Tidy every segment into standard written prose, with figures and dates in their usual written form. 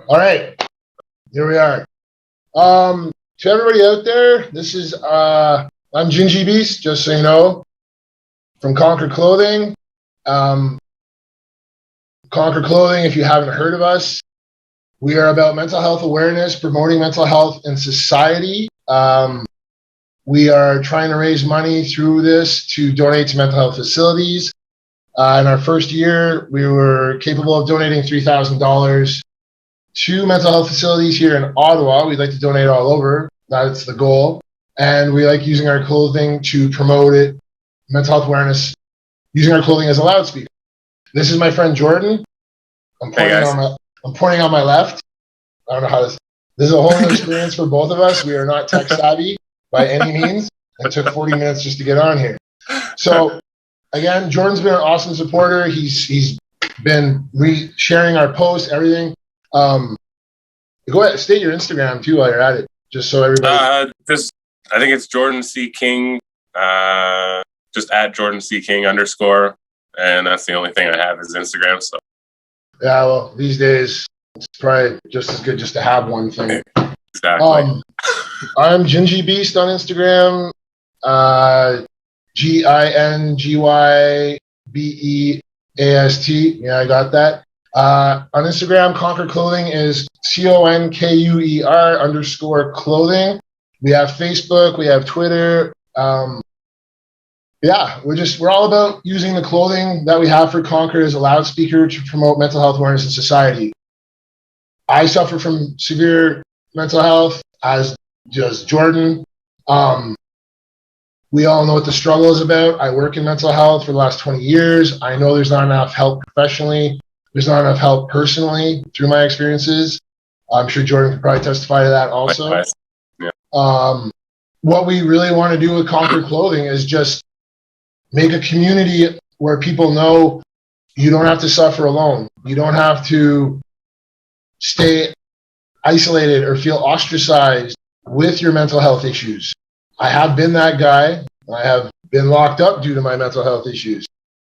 All right, here we are. To everybody out there, this is I'm Gingy Beast, just so you know, from Conquer Clothing. Conquer Clothing, if you haven't heard of us, we are about mental health awareness, promoting mental health in society. We are trying to raise money through this to donate to mental health facilities. In our first year, we were capable of donating $3,000 to mental health facilities here in Ottawa. We'd like to donate all over. That's the goal. And we like using our clothing to promote it, mental health awareness, using our clothing as a loudspeaker. This is my friend Jordan. I'm pointing on my left. I don't know how this is a whole new experience for both of us. We are not tech savvy by any means. It took 40 minutes just to get on here. So again, Jordan's been an awesome supporter. He's been sharing our posts, everything. Go ahead, state your Instagram too while you're at it, just so everybody. I think it's Jordan C. King. Just at Jordan C. King _, and that's the only thing I have is Instagram. So yeah, well, these days it's probably just as good just to have one thing. Exactly. I'm Gingy Beast on Instagram. GINGYBEAST. Yeah, I got that. On Instagram, Conquer Clothing is CONKUER _clothing. We have Facebook, we have Twitter. We're all about using the clothing that we have for Conquer as a loudspeaker to promote mental health awareness in society. I suffer from severe mental health, as does Jordan. We all know what the struggle is about. I work in mental health for the last 20 years. I know there's not enough help professionally. There's not enough help personally through my experiences. I'm sure Jordan could probably testify to that also. Yeah. What we really want to do with Conquer Clothing is just make a community where people know you don't have to suffer alone. You don't have to stay isolated or feel ostracized with your mental health issues. I have been that guy. I have been locked up due to my mental health issues.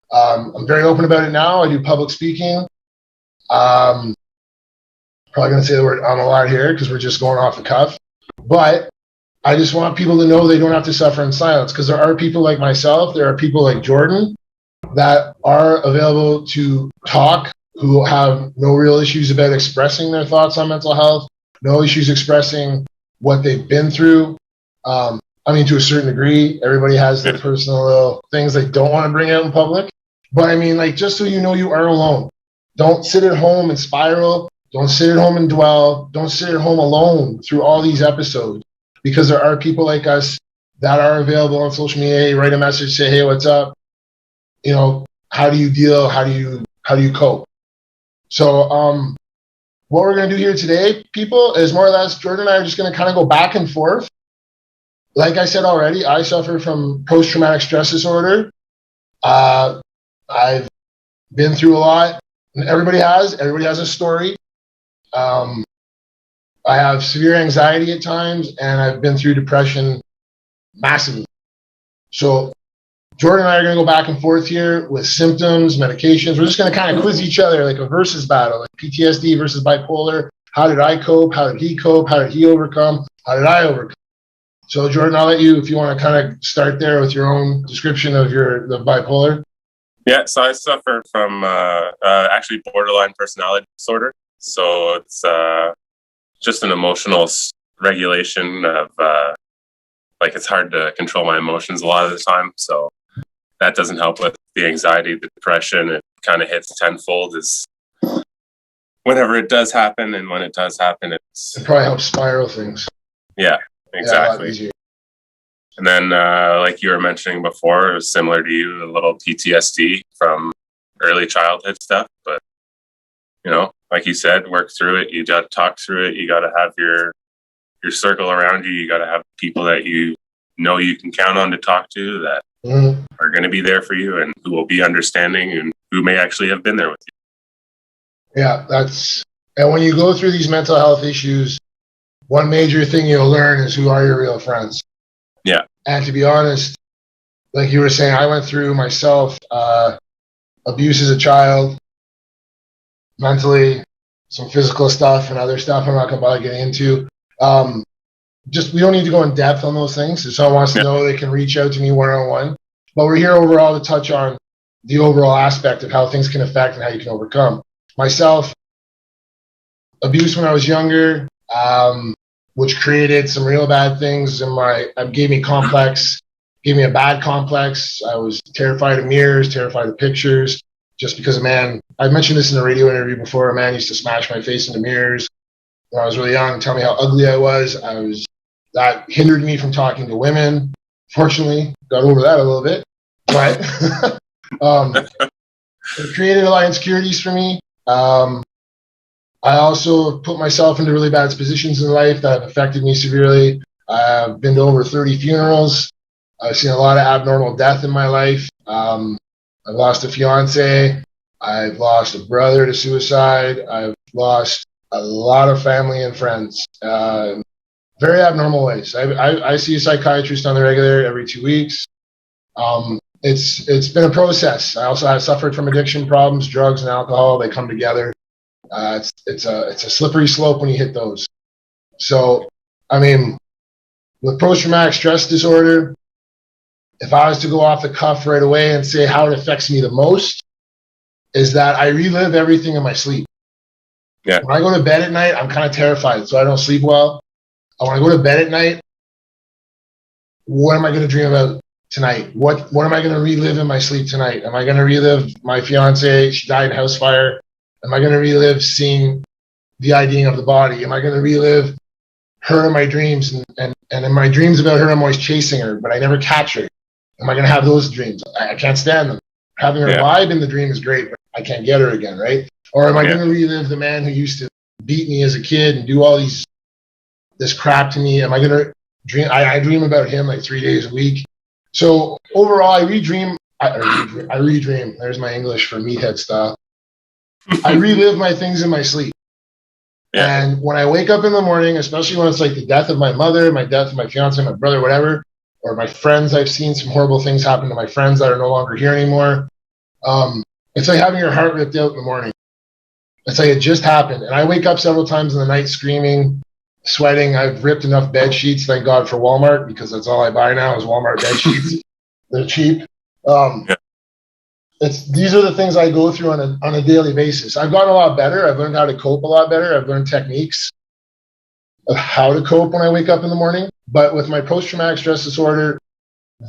I'm very open about it now. I do public speaking. Probably going to say the word a lot here because we're just going off the cuff. But I just want people to know they don't have to suffer in silence, because there are people like myself, there are people like Jordan that are available to talk, who have no real issues about expressing their thoughts on mental health, no issues expressing what they've been through. To a certain degree, everybody has their personal little things they don't want to bring out in public. But just so you know, you are alone. Don't sit at home and spiral. Don't sit at home and dwell. Don't sit at home alone through all these episodes, because there are people like us that are available on social media. You write a message, say, hey, what's up? How do you deal? How do you cope? So what we're going to do here today, people, is more or less Jordan and I are just going to kind of go back and forth. Like I said already, I suffer from post-traumatic stress disorder. I've been through a lot. Everybody has a story. I have severe anxiety at times, and I've been through depression massively. So Jordan and I are going to go back and forth here with symptoms, medications. We're just going to kind of quiz each other like a versus battle, like PTSD versus bipolar. How did I cope? How did he cope? How did he overcome? How did I overcome? So Jordan, I'll let you, if you want to kind of start there with your own description of the bipolar. Yeah, so I suffer from actually borderline personality disorder. So it's just an emotional regulation of it's hard to control my emotions a lot of the time. So that doesn't help with the anxiety, the depression. It kind of hits tenfold is whenever it does happen. And when it does happen, it probably helps spiral things. Yeah, exactly. Yeah, and then like you were mentioning before, it was similar to you, a little PTSD from early childhood stuff. But, like you said, work through it. You got to talk through it. You got to have your circle around you. You got to have people that you can count on to talk to, that are going to be there for you and who will be understanding and who may actually have been there with you. Yeah, and when you go through these mental health issues, one major thing you'll learn is who are your real friends. Yeah. And to be honest, like you were saying, I went through myself abuse as a child, mentally, some physical stuff and other stuff I'm not going to bother getting into. Just we don't need to go in depth on those things. If someone wants to know, they can reach out to me one-on-one. But we're here overall to touch on the overall aspect of how things can affect and how you can overcome. Myself, abuse when I was younger, which created some real bad things in gave me a bad complex. I was terrified of mirrors, terrified of pictures, just because I mentioned this in a radio interview before, a man used to smash my face into mirrors when I was really young, tell me how ugly I was. That hindered me from talking to women. Fortunately, got over that a little bit, but it created a lot of insecurities for me. I also put myself into really bad positions in life that have affected me severely. I've been to over 30 funerals. I've seen a lot of abnormal death in my life. I've lost a fiance. I've lost a brother to suicide. I've lost a lot of family and friends. Very abnormal ways. I see a psychiatrist on the regular every 2 weeks. It's been a process. I also have suffered from addiction problems, drugs and alcohol. They come together. It's a slippery slope when you hit those. So, I mean, with post-traumatic stress disorder, if I was to go off the cuff right away and say how it affects me the most, is that I relive everything in my sleep. Yeah. When I go to bed at night, I'm kind of terrified, so I don't sleep well. When I go to bed at night, what am I going to dream about tonight? What am I going to relive in my sleep tonight? Am I going to relive my fiance? She died in a house fire. Am I going to relive seeing the IDing of the body? Am I going to relive her in my dreams? And in my dreams about her, I'm always chasing her, but I never catch her. Am I going to have those dreams? I can't stand them. Having her vibe in the dream is great, but I can't get her again, right? Or am I going to relive the man who used to beat me as a kid and do all this crap to me? Am I going to dream? I dream about him like 3 days a week. So overall, I redream. There's my English for meathead style. I relive my things in my sleep. Yeah. And when I wake up in the morning, especially when it's like the death of my mother, my death of my fiance, my brother, whatever, or my friends, I've seen some horrible things happen to my friends that are no longer here anymore. It's like having your heart ripped out in the morning. It's like it just happened. And I wake up several times in the night screaming, sweating. I've ripped enough bed sheets, thank God for Walmart, because that's all I buy now is Walmart bed sheets. They're cheap. These are the things I go through on a daily basis. I've gotten a lot better. I've learned how to cope a lot better. I've learned techniques of how to cope when I wake up in the morning. But with my post-traumatic stress disorder,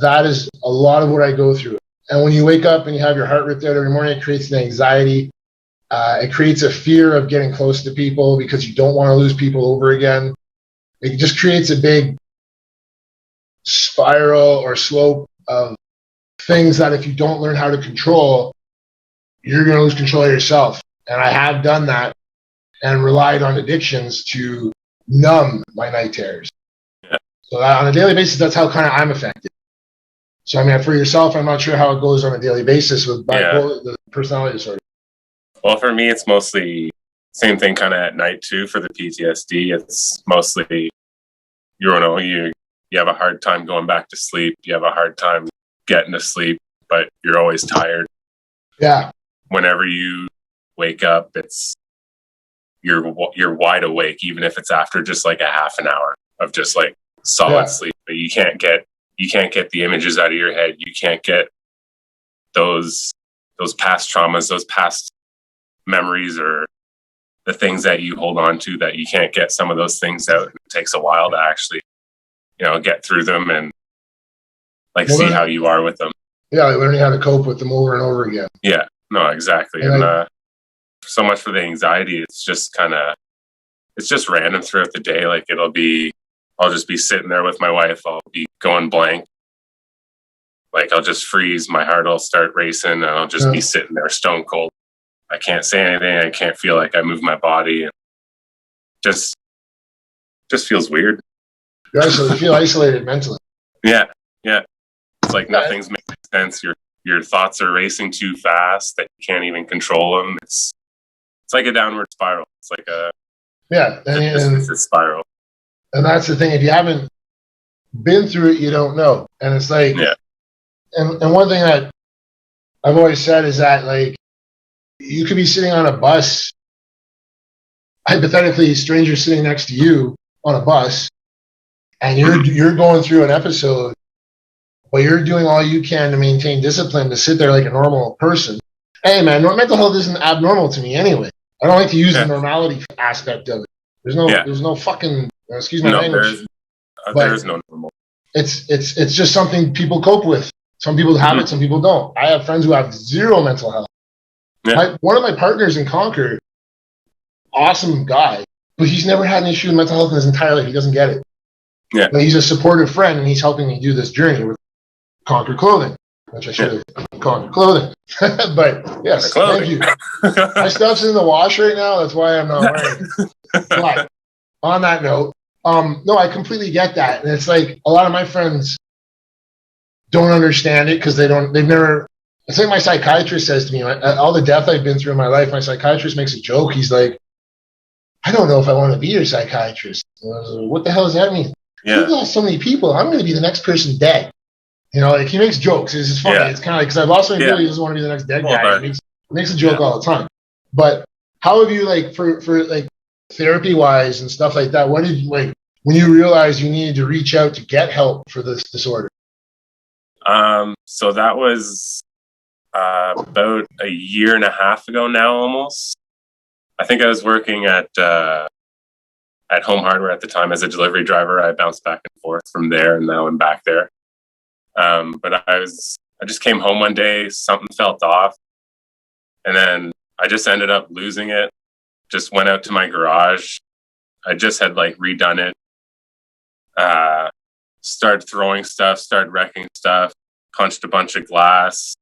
that is a lot of what I go through. And when you wake up and you have your heart ripped out every morning, it creates an anxiety. It creates a fear of getting close to people because you don't want to lose people over again. It just creates a big spiral or slope of things that if you don't learn how to control, you're going to lose control of yourself. And I have done that and relied on addictions to numb my night terrors. Yeah. So that on a daily basis, that's how kind of I'm affected. So I mean, for yourself, I'm not sure how it goes on a daily basis with bipolar, the personality disorder. Well, for me, it's mostly same thing kind of at night too. For the PTSD, it's mostly, you have a hard time going back to sleep. You have a hard time getting to sleep, but you're always tired. Yeah. Whenever you wake up, you're wide awake, even if it's after just like a half an hour of just like solid sleep. But you can't get the images out of your head. You can't get those past traumas, those past memories, or the things that you hold on to, that you can't get some of those things out. It takes a while to actually, get through them and see how you are with them. Yeah, learning how to cope with them over and over again. Yeah, no, exactly. And so much for the anxiety, it's just random throughout the day. Like I'll just be sitting there with my wife. I'll be going blank. Like I'll just freeze. My heart will start racing and I'll just be sitting there stone cold. I can't say anything. I can't feel like I move my body. And just feels weird. You feel isolated mentally. Yeah. It's like nothing's making sense. Your thoughts are racing too fast that you can't even control them. It's like a downward spiral. It's like it's a spiral. And that's the thing. If you haven't been through it, you don't know. And it's like, and one thing that I've always said is that like you could be sitting on a bus hypothetically, stranger sitting next to you on a bus, and you're going through an episode, but you're doing all you can to maintain discipline to sit there like a normal person. Hey, man, mental health isn't abnormal to me anyway. I don't like to use the normality aspect of it. There's no fucking excuse my language. There is no normal. It's just something people cope with. Some people have it, some people don't. I have friends who have zero mental health. Yeah. One of my partners in Conquer, awesome guy, but he's never had an issue with mental health in his entire life. He doesn't get it. Yeah. But he's a supportive friend, and he's helping me do this journey with Conquer Clothing, which I should have Conquer Clothing. But yes, thank you. My stuff's in the wash right now. That's why I'm not wearing it. But on that note, no, I completely get that. And it's like a lot of my friends don't understand it because they've never, it's like my psychiatrist says to me, all the death I've been through in my life, my psychiatrist makes a joke. He's like, I don't know if I want to be your psychiatrist. And I was like, what the hell does that mean? Yeah. You've lost so many people. I'm going to be the next person dead. You know, like he makes jokes. It's just funny. Yeah. It's kind of like, because I've lost so many people, he doesn't want to be the next dead guy. He makes a joke all the time. But how have you, like, for like therapy wise and stuff like that, what did you, like, when you realized you needed to reach out to get help for this disorder? So that was about a year and a half ago now, almost. I think I was working at Home Hardware at the time as a delivery driver. I bounced back and forth from there, and now I'm back there. But I just came home one day, something felt off, and then I just ended up losing it. Just went out to my garage. I just had like redone it. Started throwing stuff, started wrecking stuff, punched a bunch of glass.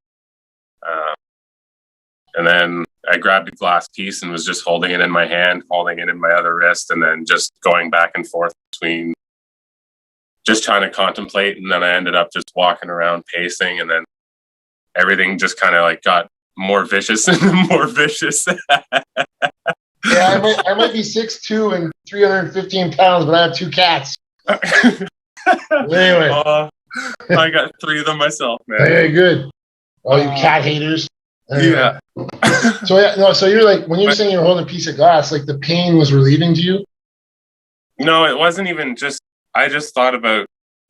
And then I grabbed a glass piece and was just holding it in my hand, holding it in my other wrist, and then just going back and forth between just trying to contemplate. And then I ended up just walking around pacing, and then everything just kind of like got more vicious and more vicious. Yeah, I might be 6'2" and 315 pounds, but I have 2 cats. Anyway. I got 3 of them myself, man. Hey, good. Oh, you cat haters. Yeah. So you're like, when you're saying you're holding a piece of glass, like the pain was relieving to you? No, it wasn't even just, I just thought about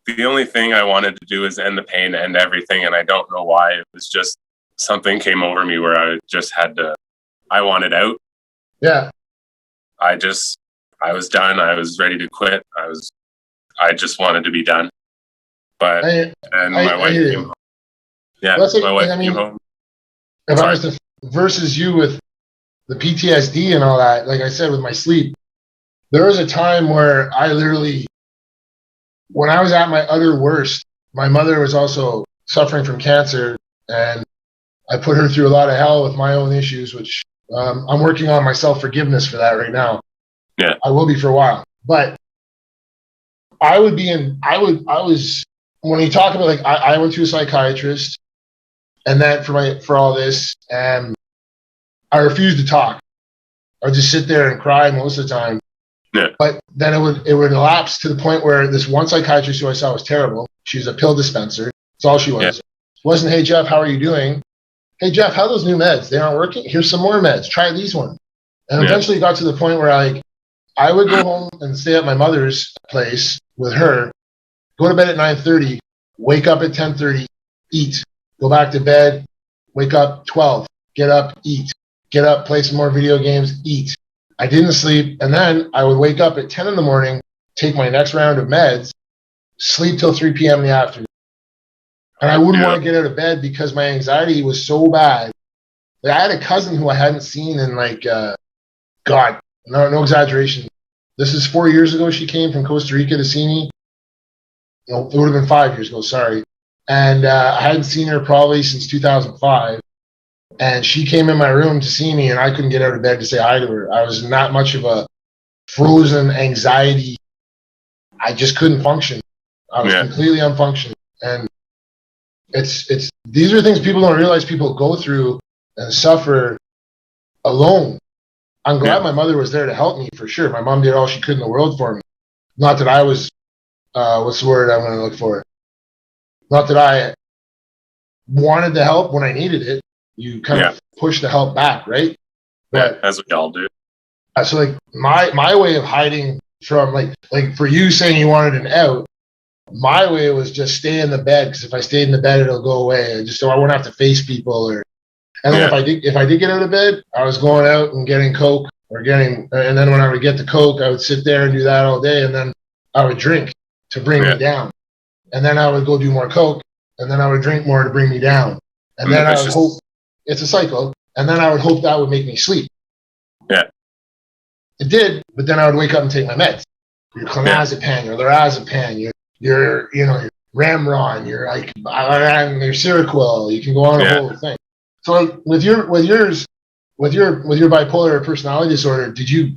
the only thing I wanted to do is end the pain, end everything. And I don't know why. It was just something came over me where I just had to, I wanted out. Yeah. I was done. I was ready to quit. I just wanted to be done. But, my wife came home. Yeah, my wife came home. If I was to versus you with the PTSD and all that, like I said, with my sleep, there was a time where I literally, when I was at my utter worst, my mother was also suffering from cancer, and I put her through a lot of hell with my own issues, which I'm working on my self-forgiveness for that right now. Yeah. I will be for a while. But when you talk about, like, I went to a psychiatrist, and then for all this, and I refused to talk. I would just sit there and cry most of the time. Yeah. But then it would elapse to the point where this one psychiatrist who I saw was terrible. She was a pill dispenser. That's all she was. Yeah. It wasn't, hey, Geoff, how are you doing? Hey, Geoff, how are those new meds? They aren't working? Here's some more meds. Try these ones. And eventually it got to the point where I would go home and stay at my mother's place with her, go to bed at 9:30, wake up at 10:30, eat, go back to bed, wake up 12, get up, eat, get up, play some more video games, eat. I didn't sleep, and then I would wake up at 10 in the morning, take my next round of meds, sleep till 3 p.m. in the afternoon. And I wouldn't want to get out of bed because my anxiety was so bad. Like, I had a cousin who I hadn't seen in God, no exaggeration. This is 4 years ago. She came from Costa Rica to see me. No, it would have been 5 years ago, sorry. And I hadn't seen her probably since 2005. And she came in my room to see me, and I couldn't get out of bed to say hi to her. I was not much of a frozen anxiety. I just couldn't function. I was completely unfunctioning. And these are things people don't realize people go through and suffer alone. I'm glad my mother was there to help me, for sure. My mom did all she could in the world for me. Not that I was, what's the word I'm going to look for? Not that I wanted the help when I needed it. You kind of push the help back, right? But, as we all do. So like my way of hiding from like for you saying you wanted an out, my way was just stay in the bed, because if I stayed in the bed, it'll go away. Just so I won't have to face people. And then if I did get out of bed, I was going out and getting Coke and then when I would get the Coke, I would sit there and do that all day, and then I would drink to bring me down, and then I would go do more Coke, and then I would drink more to bring me down, and then I would hope it's a cycle, and then I would hope that would make me sleep. Yeah, it did, but then I would wake up and take my meds. Your clonazepam, your lorazepam, your Ramron, your Seroquel. You can go on a whole thing. So like with your bipolar personality disorder, did you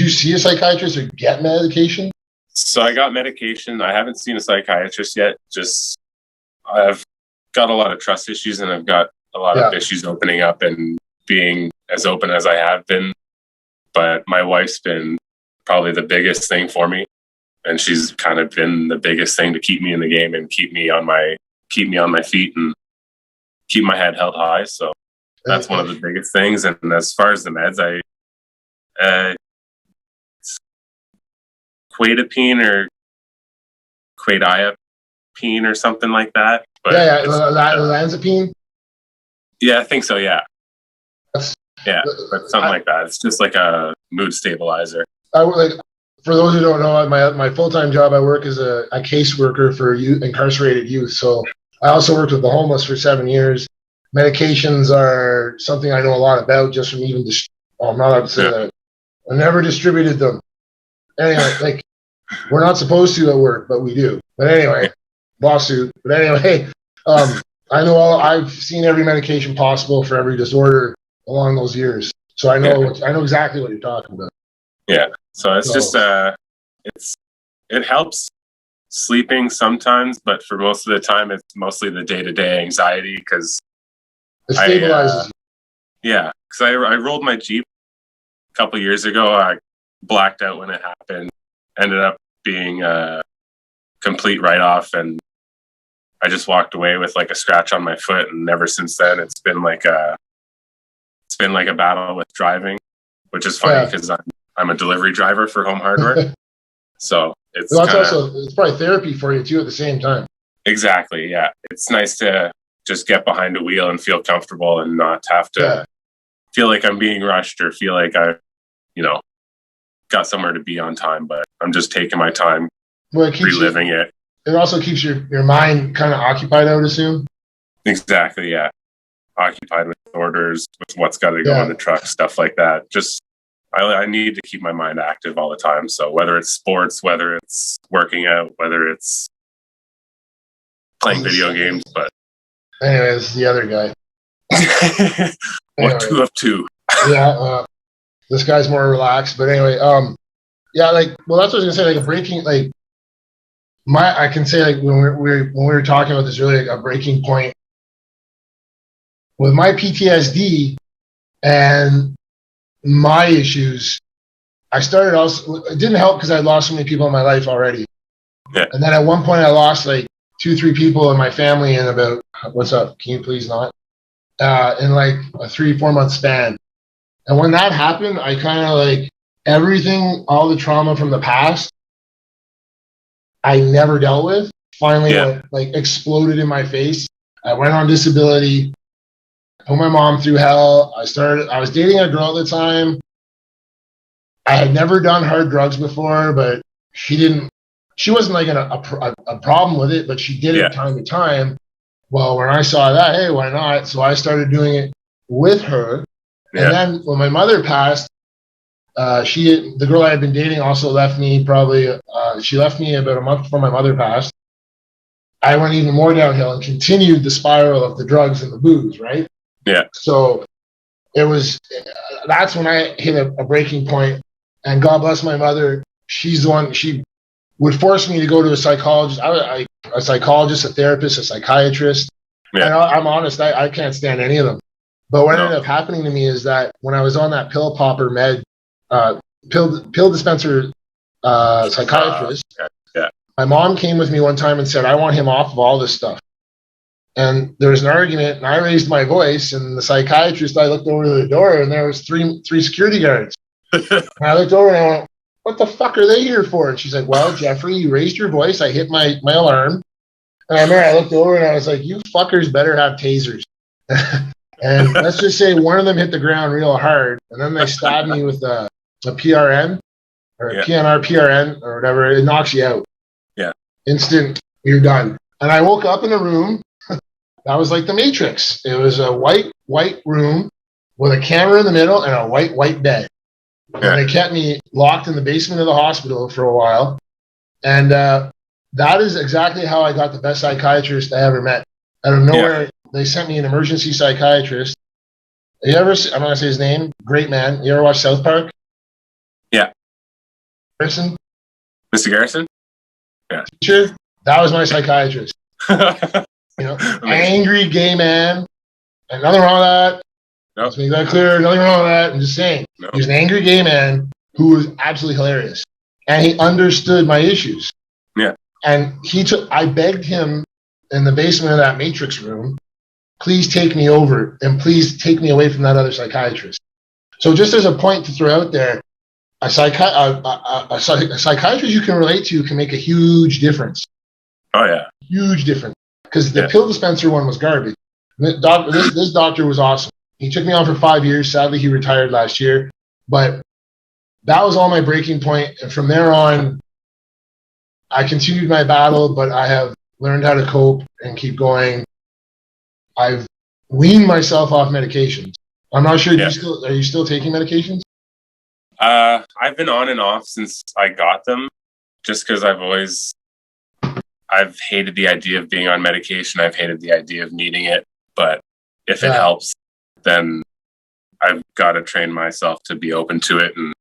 see a psychiatrist or get medication? So I got medication. I haven't seen a psychiatrist yet. Just I've got a lot of trust issues, and I've got a lot of issues opening up and being as open as I have been. But my wife's been probably the biggest thing for me, and she's kind of been the biggest thing to keep me in the game and keep me on my feet and keep my head held high. So that's one of the biggest things. And as far as the meds, quetiapine or quetiapine or something like that. But olanzapine. Yeah, I think so. Yeah, but something like that. It's just like a mood stabilizer. For those who don't know, my full-time job, I work as a caseworker for incarcerated youth. So I also worked with the homeless for 7 years. Medications are something I know a lot about, just from even I'm not allowed to say that. I never distributed them. Anyway, we're not supposed to at work, but we do. But anyway, lawsuit. But anyway, I've seen every medication possible for every disorder along those years. So I know exactly what you're talking about. Yeah. So it's just it helps sleeping sometimes, but for most of the time, it's mostly the day-to-day anxiety because it stabilizes. Yeah, because I rolled my Jeep a couple years ago. I blacked out when it happened. Ended up being a complete write-off, and I just walked away with like a scratch on my foot. And ever since then, it's been like a battle with driving, which is funny because I'm a delivery driver for home hardware. So it's probably therapy for you too at the same time. Exactly. Yeah. It's nice to just get behind a wheel and feel comfortable and not have to feel like I'm being rushed or feel like I, got somewhere to be on time, but I'm just taking my time, reliving it. It also keeps your mind kind of occupied, I would assume. Exactly. Yeah. Occupied with orders, with what's got to go in the truck, stuff like that. Just, I need to keep my mind active all the time. So whether it's sports, whether it's working out, whether it's playing video games, but anyway, this is the other guy. What, 2 of 2? This guy's more relaxed, but anyway, that's what I was gonna say. Like a breaking, I can say when we were talking about this earlier, a breaking point with my PTSD and my issues. I started also. It didn't help because I lost so many people in my life already. Yeah. And then at one point, I lost 2-3 people in my family in about what's up? Can you please not? In a 3-4 month span. And when that happened, I kind of everything, all the trauma from the past, I never dealt with. Finally, exploded in my face. I went on disability. Put my mom through hell. I was dating a girl at the time. I had never done hard drugs before, but she wasn't a problem with it, but she did it time to time. Well, when I saw that, hey, why not? So I started doing it with her. Yeah. And then when my mother passed, the girl I had been dating also left me she left me about a month before my mother passed. I went even more downhill and continued the spiral of the drugs and the booze, right? Yeah. So that's when I hit a breaking point. And God bless my mother. She's the one, she would force me to go to a psychologist. A psychologist, a therapist, a psychiatrist. Yeah. And I'm honest, I can't stand any of them. But what ended up happening to me is that when I was on that pill popper pill dispenser psychiatrist, my mom came with me one time and said, I want him off of all this stuff. And there was an argument, and I raised my voice, and the psychiatrist, I looked over to the door, and there was three security guards. And I looked over and I went, what the fuck are they here for? And she's like, well, Jeffrey, you raised your voice. I hit my alarm. And I remember I looked over and I was like, you fuckers better have tasers. And let's just say one of them hit the ground real hard. And then they stabbed me with a PRN or a PNR, PRN or whatever. It knocks you out. Yeah. Instant, you're done. And I woke up in a room that was like the Matrix. It was a white room with a camera in the middle and a white bed. And they kept me locked in the basement of the hospital for a while. And that is exactly how I got the best psychiatrist I ever met. Out of nowhere, they sent me an emergency psychiatrist. You ever, I'm not going to say his name, great man. You ever watch South Park? Yeah. Garrison? Mr. Garrison? Yeah. Teacher? That was my psychiatrist. Angry gay man. And nothing wrong with that. Nope. Let's make that clear. Nothing wrong with that. I'm just saying. Nope. He was an angry gay man who was absolutely hilarious. And he understood my issues. Yeah. And I begged him in the basement of that Matrix room, please take me over and please take me away from that other psychiatrist. So just as a point to throw out there, a psychiatrist you can relate to can make a huge difference. Oh, yeah. Huge difference. Because the pill dispenser one was garbage. This doctor was awesome. He took me on for 5 years. Sadly, he retired last year. But that was all my breaking point. And from there on, I continued my battle, but I have learned how to cope and keep going. I've weaned myself off medications. I'm not sure. Are you still taking medications? I've been on and off since I got them, just because I've hated the idea of being on medication. I've hated the idea of needing it. But if it helps, then I've got to train myself to be open to it. And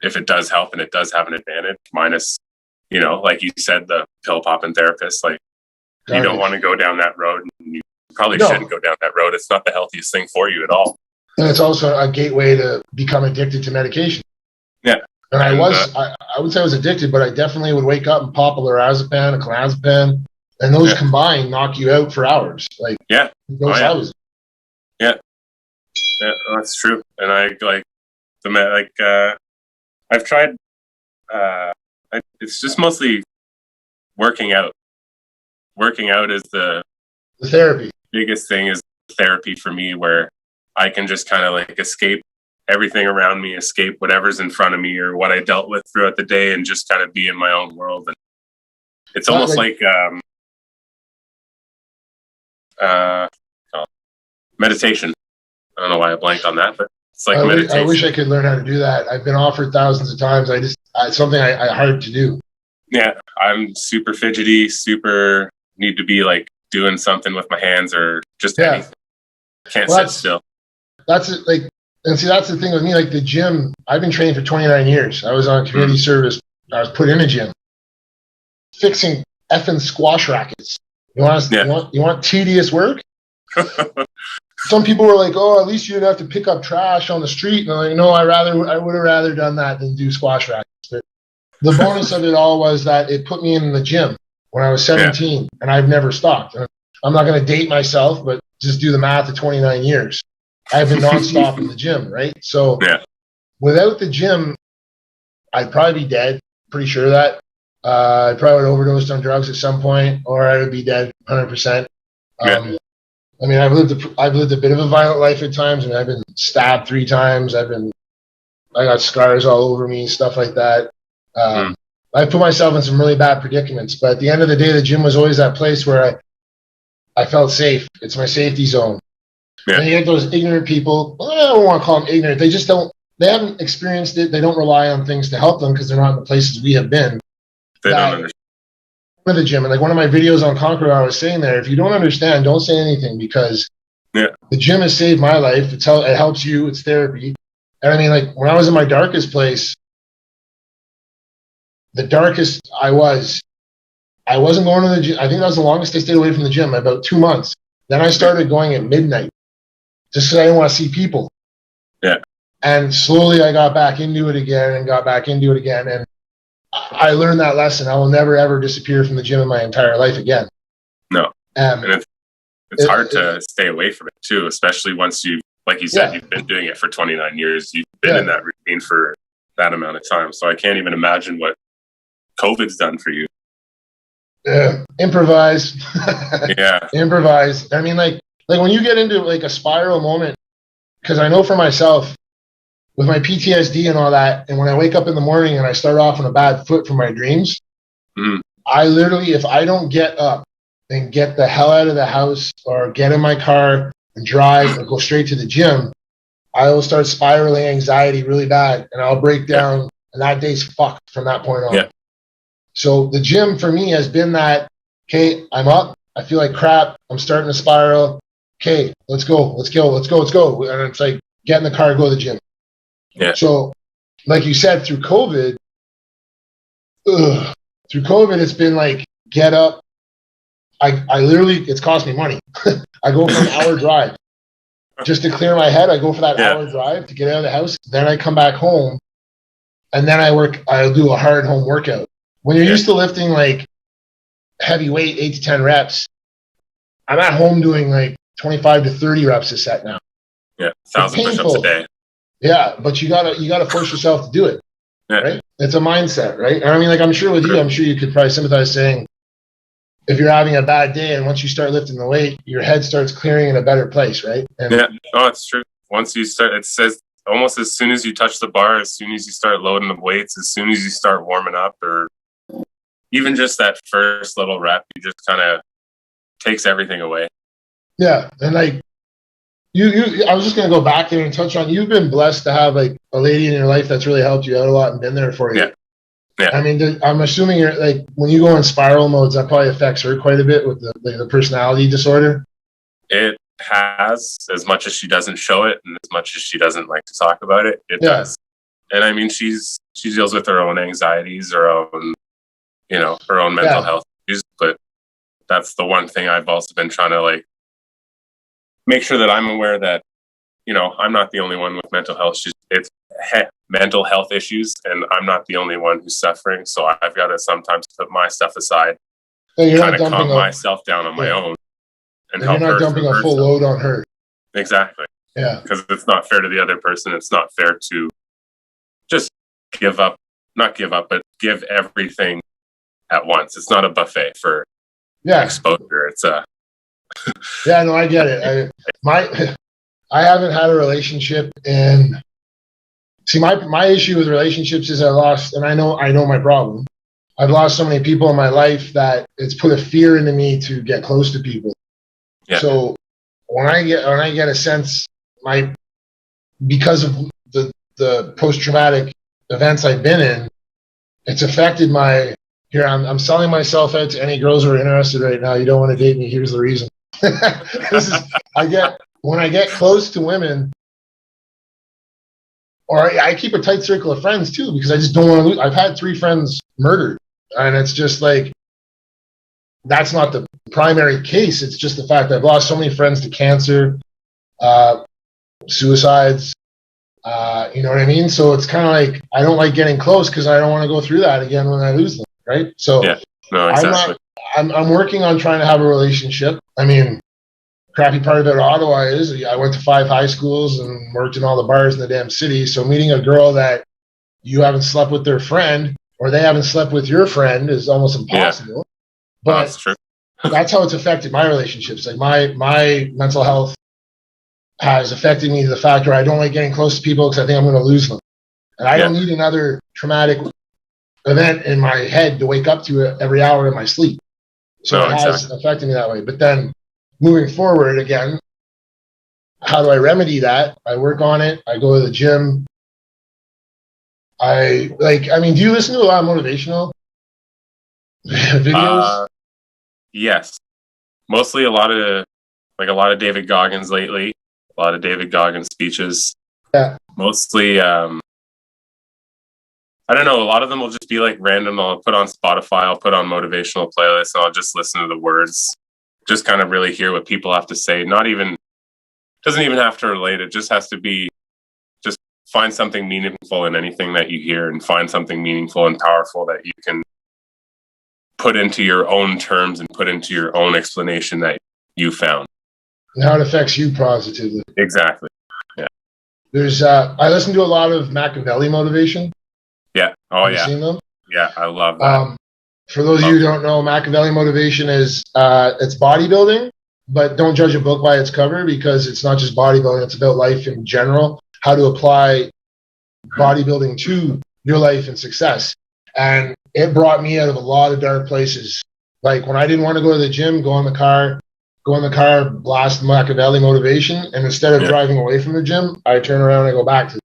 if it does help and it does have an advantage, minus, like you said, the pill popping therapist, like you don't want to go down that road. And you probably shouldn't go down that road. It's not the healthiest thing for you at all. And it's also a gateway to become addicted to medication. Yeah. And I would say I was addicted, but I definitely would wake up and pop a lorazepam, a clonazepam, and those combined knock you out for hours. Like, yeah. Yeah. Yeah, that's true. And I've tried, it's just mostly working out. Working out is the therapy. Biggest thing is therapy for me, where I can just kind of like escape everything around me, escape whatever's in front of me or what I dealt with throughout the day, and just kind of be in my own world. And it's almost like meditation. I don't know why I blanked on that, but it's like meditation. I wish I could learn how to do that. I've been offered thousands of times. It's something I hard to do. Yeah, I'm super fidgety, super need to be like doing something with my hands or just anything. Can't sit still. That's the thing with me. Like the gym, I've been training for 29 years. I was on community service. I was put in a gym, fixing effing squash rackets. You want tedious work? Some people were like, "Oh, at least you didn't have to pick up trash on the street." And I'm like, "No, I would have rather done that than do squash rackets." But the bonus of it all was that it put me in the gym when I was 17, and I've never stopped. I'm not going to date myself, but just do the math of 29 years. I've been nonstop in the gym, right? So without the gym, I'd probably be dead. Pretty sure of that. I probably would have overdosed on drugs at some point, or I would be dead 100%. I mean, I've lived a bit of a violent life at times, and I've been stabbed 3 times. I got scars all over me, stuff like that. I put myself in some really bad predicaments, but at the end of the day, the gym was always that place where I felt safe. It's my safety zone. Yeah. And you get those ignorant people. Well, I don't want to call them ignorant. They just don't. They haven't experienced it. They don't rely on things to help them because they're not in the places we have been. They don't understand. The gym, and like one of my videos on Conqueror, I was saying there, if you don't understand, don't say anything, because the gym has saved my life. It helps you. It's therapy. And I mean, like when I was in my darkest place, the darkest I wasn't going to the gym. I think that was the longest I stayed away from the gym, about 2 months. Then I started going at midnight just because I didn't want to see people. Yeah. And slowly I got back into it again and got back into it again. And I learned that lesson. I will never, ever disappear from the gym in my entire life again. No. And it's hard to stay away from it too, especially once like you said, you've been doing it for 29 years. You've been in that routine for that amount of time. So I can't even imagine what COVID's done for you. Improvise. Yeah. Improvise. I mean, like when you get into like a spiral moment, because I know for myself with my PTSD and all that, and when I wake up in the morning and I start off on a bad foot from my dreams, I literally, if I don't get up and get the hell out of the house or get in my car and drive or go straight to the gym, I will start spiraling anxiety really bad and I'll break down and that day's fucked from that point on. So the gym for me has been that, okay, I'm up, I feel like crap, I'm starting to spiral, okay, let's go. And it's like, get in the car, go to the gym. So like you said, through COVID, it's been like, get up. I literally, it's cost me money. I go for an hour drive just to clear my head. I go for that hour drive to get out of the house. Then I come back home and then I'll do a hard home workout. When you're used to lifting like heavy weight, 8 to 10 reps, I'm at home doing like 25 to 30 reps a set now. 1,000 push-ups a day. Yeah, but you gotta force yourself to do it. Right? It's a mindset, right? And I mean, like I'm sure with you, I'm sure you could probably sympathize saying if you're having a bad day and once you start lifting the weight, your head starts clearing in a better place, right? And it's true. Once you start, it says almost as soon as you touch the bar, as soon as you start loading the weights, as soon as you start warming up, or even just that first little rep, you just kind of takes everything away. Yeah, and like I was just gonna go back there and touch on. You've been blessed to have like a lady in your life that's really helped you out a lot and been there for you. Yeah. I mean, I'm assuming you're like when you go in spiral modes, that probably affects her quite a bit with the personality disorder. It has, as much as she doesn't show it, and as much as she doesn't like to talk about it. It does. And I mean, she deals with her own anxieties, her own mental health issues. But that's the one thing I've also been trying to like make sure that I'm aware that, I'm not the only one with mental health issues. It's mental health issues, and I'm not the only one who's suffering. So I've got to sometimes put my stuff aside, kind of calm myself down on my own, and help her. You're not dumping a full load on her. Exactly. Yeah. Because it's not fair to the other person. It's not fair to just not give up, but give everything at once. It's not a buffet for exposure. It's a yeah, no, I get it. I haven't had a relationship, and see, my issue with relationships is I know my problem. I've lost so many people in my life that it's put a fear into me to get close to people. Yeah. So when I get a sense, because of the post-traumatic events I've been in, it's affected I'm selling myself out to any girls who are interested right now. You don't want to date me. Here's the reason. When I get close to women, or I keep a tight circle of friends too, because I just don't want to lose. I've had 3 friends murdered, and it's just like, that's not the primary case. It's just the fact I've lost so many friends to cancer, suicides, you know what I mean? So it's kind of like, I don't like getting close because I don't want to go through that again when I lose them, right? So exactly. I'm working on trying to have a relationship. I mean, crappy part about Ottawa is I went to 5 high schools and worked in all the bars in the damn city. So meeting a girl that you haven't slept with their friend or they haven't slept with your friend is almost impossible. Yeah. But that's true. That's how it's affected my relationships. Like my mental health has affected me to the fact where I don't like getting close to people because I think I'm going to lose them. And I don't need another traumatic event in my head to wake up to it every hour in my sleep. So it has affected me that way. But then moving forward again, how do I remedy that? I work on it. I go to the gym. Do you listen to a lot of motivational videos? Yes. Mostly a lot of David Goggins lately. A lot of David Goggins speeches. Yeah. Mostly, I don't know. A lot of them will just be like random. I'll put on Spotify. I'll put on motivational playlists. And I'll just listen to the words. Just kind of really hear what people have to say. Doesn't even have to relate. It just has to be, just find something meaningful in anything that you hear and find something meaningful and powerful that you can put into your own terms and put into your own explanation that you found. And how it affects you positively. Exactly. Yeah. There's I listen to a lot of Machiavelli motivation. Yeah. Oh, Have you yeah. seen them? Yeah, I love that. For those of you who don't know, Machiavelli motivation is it's bodybuilding, but don't judge a book by its cover, because it's not just bodybuilding, it's about life in general, how to apply bodybuilding to your life and success. And it brought me out of a lot of dark places. Like when I didn't want to go to the gym, go in the car, blast Machiavelli motivation, and instead of driving away from the gym, I turn around and go back to it.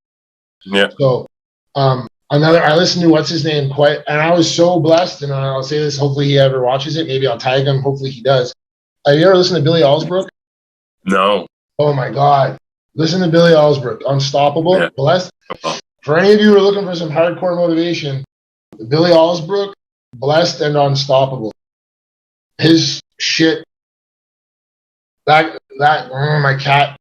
Yeah. So I listened to what's his name quite, and I was so blessed, and I'll say this, hopefully he ever watches it, maybe I'll tag him, hopefully he does. Have you ever listened to Billy Allsbrook? No. Oh my God. Listen to Billy Allsbrook, Unstoppable, Yeah. Blessed. For any of you who are looking for some hardcore motivation, Billy Allsbrook, Blessed and Unstoppable. His shit, my cat.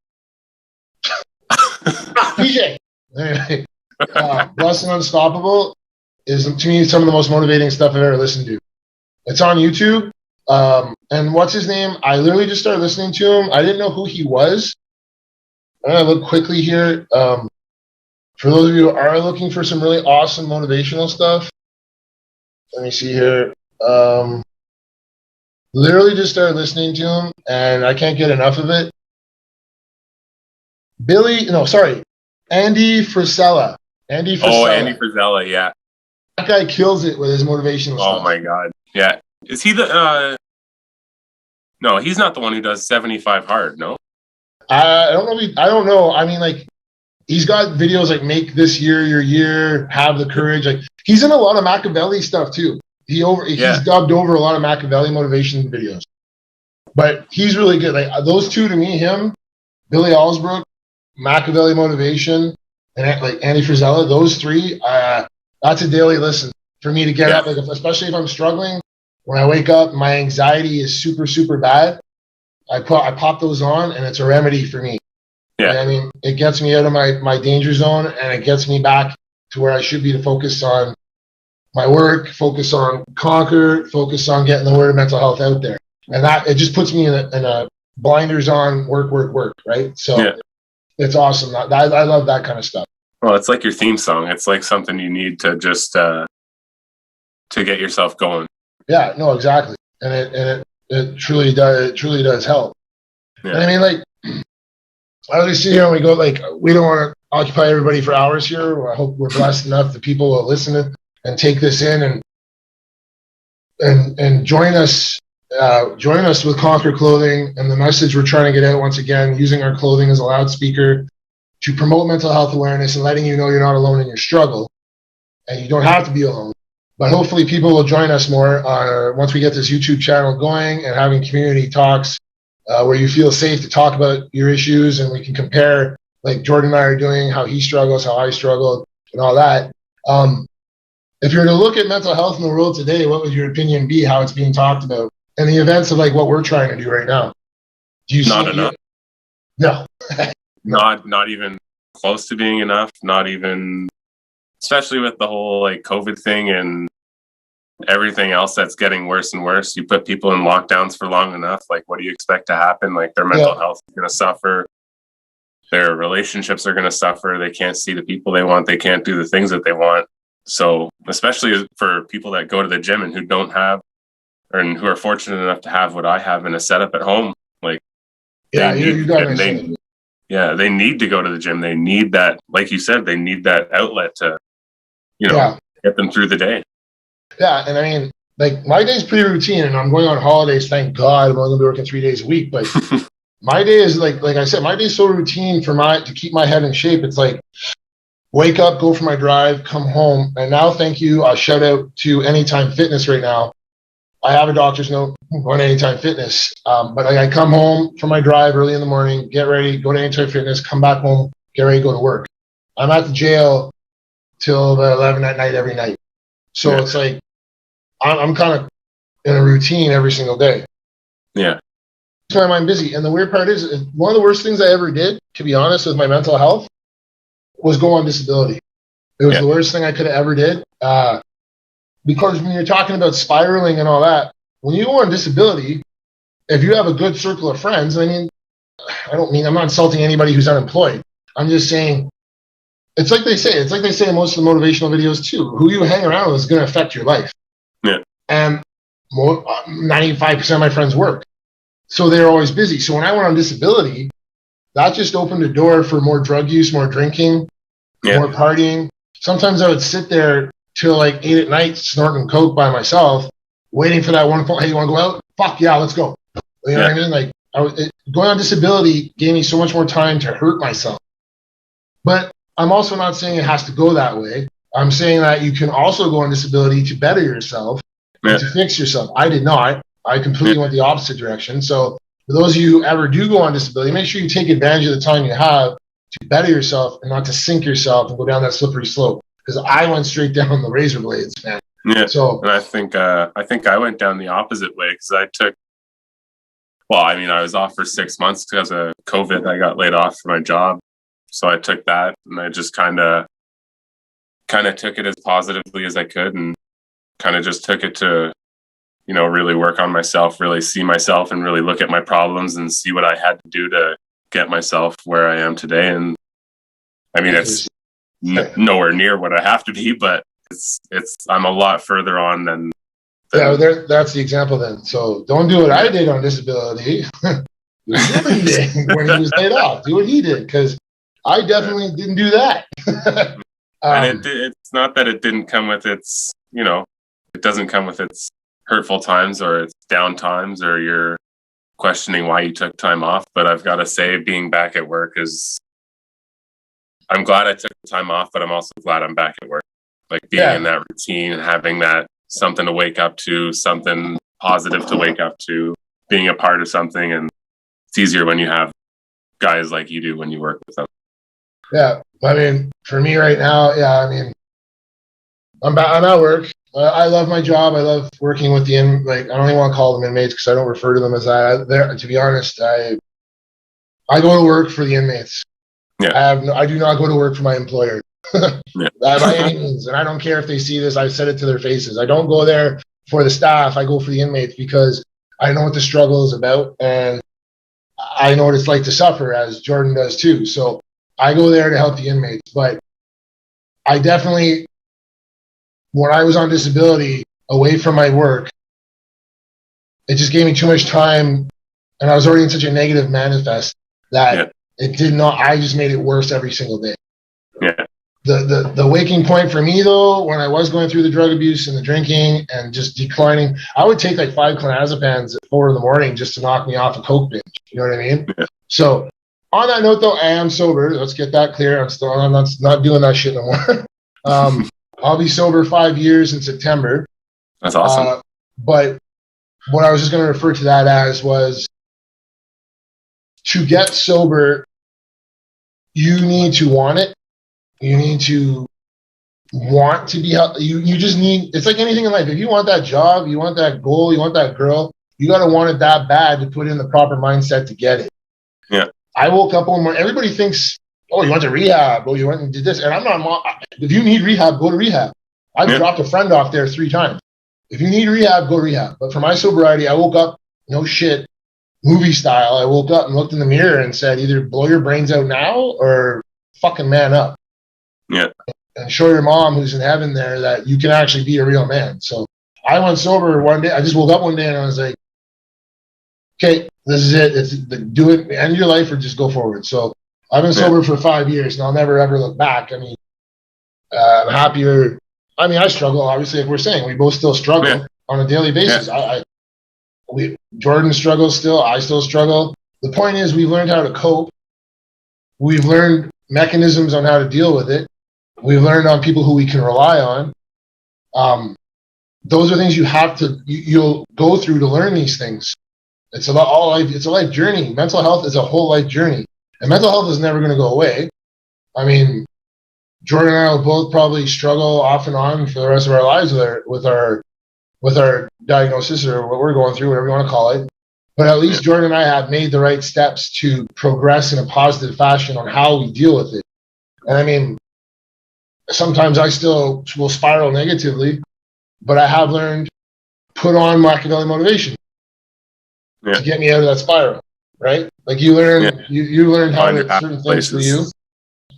PJ. Anyway, Blessed and Unstoppable is, to me, some of the most motivating stuff I've ever listened to. It's on YouTube. And what's his name? I literally just started listening to him. I didn't know who he was. I'm going to look quickly here. For those of you who are looking for some really awesome motivational stuff, let me see here. Literally just started listening to him, and I can't get enough of it. Andy Frisella. Andy Frisella, yeah. That guy kills it with his motivational stuff. Oh my God. Yeah. Is he the no, he's not the one who does 75 hard, no? I don't know. I mean, like, he's got videos like "Make This Year Your Year," "Have the Courage." Like, he's in a lot of Machiavelli stuff too. He's dubbed over a lot of Machiavelli motivation videos. But he's really good. Like, those two to me, him, Billy Allsbrook, Machiavelli motivation, and like Andy Frisella, those three, that's a daily listen for me to get up. Like, especially if I'm struggling, when I wake up, my anxiety is super, super bad. I pop those on, and it's a remedy for me. Yeah. And I mean, it gets me out of my danger zone, and it gets me back to where I should be, to focus on my work, focus on conquer, focus on getting the word of mental health out there. And that, it just puts me in a blinders on, work, right? So it's awesome. I love that kind of stuff. Well, it's like your theme song. It's like something you need to just to get yourself going. Yeah, no, exactly. And it truly does help. Yeah. And I mean, like, I always sit here and we go, like, we don't want to occupy everybody for hours here. I hope we're blessed enough that people will listen and take this in and join us with Conquer Clothing and the message we're trying to get out, once again, using our clothing as a loudspeaker to promote mental health awareness and letting you know you're not alone in your struggle, and you don't have to be alone. But hopefully people will join us more once we get this YouTube channel going and having community talks where you feel safe to talk about your issues, and we can compare, like Jordan and I are doing, how he struggles, how I struggled, and all that. If you were to look at mental health in the world today, what would your opinion be, how it's being talked about, and the events of like what we're trying to do right now? Do you not see enough? No. Not even close to being enough. Not even, especially with the whole like COVID thing and everything else that's getting worse and worse. You put people in lockdowns for long enough, like what do you expect to happen? Like their mental health is going to suffer. Their relationships are going to suffer. They can't see the people they want. They can't do the things that they want. So especially for people that go to the gym and who don't have, and who are fortunate enough to have what I have in a setup at home, like they need to go to the gym. They need that, like you said, they need that outlet to, get them through the day. Yeah, and I mean, like, my day's pretty routine, and I'm going on holidays, thank God. I'm only going to be working 3 days a week, but my day is like I said, my day's so routine to keep my head in shape. It's like, wake up, go for my drive, come home, and now, thank you, a shout out to Anytime Fitness right now. I have a doctor's note on Anytime Fitness, but I come home from my drive early in the morning, get ready, go to Anytime Fitness, come back home, get ready, go to work. I'm at the jail till about 11 at night every night. So it's like, I'm kind of in a routine every single day. Yeah. Keeps my mind busy. And the weird part is, one of the worst things I ever did, to be honest, with my mental health, was go on disability. It was the worst thing I could have ever did. Because when you're talking about spiraling and all that, when you go on disability, if you have a good circle of friends, I mean, I'm not insulting anybody who's unemployed. I'm just saying, it's like they say in most of the motivational videos too. Who you hang around with is going to affect your life. Yeah. And 95% of my friends work, so they're always busy. So when I went on disability, that just opened the door for more drug use, more drinking, more partying. Sometimes I would sit there till like 8 at night snorting coke by myself, waiting for that one phone. Hey, you want to go out? Fuck yeah, let's go. You know what I mean? Like going on disability gave me so much more time to hurt myself. But I'm also not saying it has to go that way. I'm saying that you can also go on disability to better yourself, and to fix yourself. I did not. I completely went the opposite direction. So for those of you who ever do go on disability, make sure you take advantage of the time you have to better yourself and not to sink yourself and go down that slippery slope. Because I went straight down the razor blades, man. Yeah. So, and I think I went down the opposite way because I was off for 6 months because of COVID. I got laid off from my job. So I took that and I just kind of took it as positively as I could and kind of just took it to, really work on myself, really see myself and really look at my problems and see what I had to do to get myself where I am today. And I mean, it's nowhere near what I have to be, but I'm a lot further on than that's the example then. So don't do what I did on disability. When he was laid off, do what he did, because I definitely didn't do that. And it's not that it didn't come with its, it doesn't come with its hurtful times or its down times or you're questioning why you took time off. But I've got to say, being back at work I'm glad I took the time off, but I'm also glad I'm back at work. Like being in that routine and having that something to wake up to, something positive to wake up to, being a part of something. And it's easier when you have guys like you do when you work with them. Yeah. I mean, for me right now, I'm at work. I love my job. I love working with I don't even want to call them inmates because I don't refer to them as that. To be honest, I go to work for the inmates. Yeah. I do not go to work for my employer by any means. And I don't care if they see this. I've said it to their faces. I don't go there for the staff. I go for the inmates because I know what the struggle is about. And I know what it's like to suffer, as Jordan does too. So I go there to help the inmates. But I definitely, when I was on disability away from my work, it just gave me too much time. And I was already in such a negative manifest that it did not, I just made it worse every single day. Yeah. The waking point for me, though, when I was going through the drug abuse and the drinking and just declining, I would take like 5 clonazepams at 4 a.m. just to knock me off a coke binge. You know what I mean? Yeah. So on that note, though, I am sober. Let's get that clear. I'm not doing that shit no more. I'll be sober 5 years in September. That's awesome. But what I was just going to refer to that as was to get sober, you need to want it. You need to want to be healthy. You just need, it's like anything in life. If you want that job, you want that goal, you want that girl, you got to want it that bad to put in the proper mindset to get it. Yeah. I woke up one morning, everybody thinks, oh, you went to rehab, oh, you went and did this. And I'm not, if you need rehab, go to rehab. I've dropped a friend off there 3 times. If you need rehab, go to rehab. But for my sobriety, I woke up, no shit, movie style. I woke up and looked in the mirror and said, either blow your brains out now or fucking man up. Yeah. And show your mom who's in heaven there that you can actually be a real man. So I went sober one day. I just woke up one day and I was like, okay, this is it. It's do it, end your life or just go forward. So I've been sober for 5 years and I'll never ever look back. I mean, I'm happier. I mean, I struggle, obviously, like we're saying, we both still struggle on a daily basis. Jordan struggles still. I still struggle. The point is we've learned how to cope. We've learned mechanisms on how to deal with it. We've learned on people who we can rely on. Those are things you'll go through to learn these things. It's it's a life journey. Mental health is a whole life journey. And mental health is never going to go away. I mean, Jordan and I will both probably struggle off and on for the rest of our lives with our diagnosis or what we're going through, whatever you want to call it. But at least Jordan and I have made the right steps to progress in a positive fashion on how we deal with it. And I mean, sometimes I still will spiral negatively, but I have learned put on Machiavelli motivation to get me out of that spiral, right? Like you learn, you learned how to certain things for you.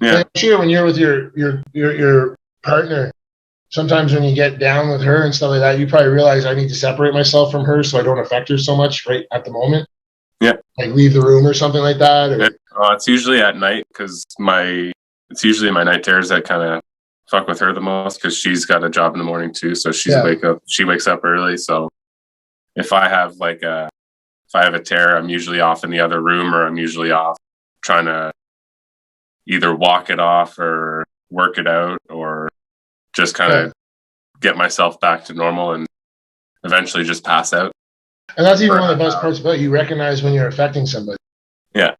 Yeah. I'm sure when you're with your partner, sometimes when you get down with her and stuff like that, you probably realize I need to separate myself from her so I don't affect her so much right at the moment. Yeah. Like leave the room or something like that. Or... It's usually at night because it's usually my night terrors that kind of fuck with her the most because she's got a job in the morning too. So she wakes up early. So if I have a tear, I'm usually off in the other room, or I'm usually off trying to either walk it off or work it out, or just kind of get myself back to normal and eventually just pass out. And that's even one of the best parts about it. You recognize when you're affecting somebody. Yeah.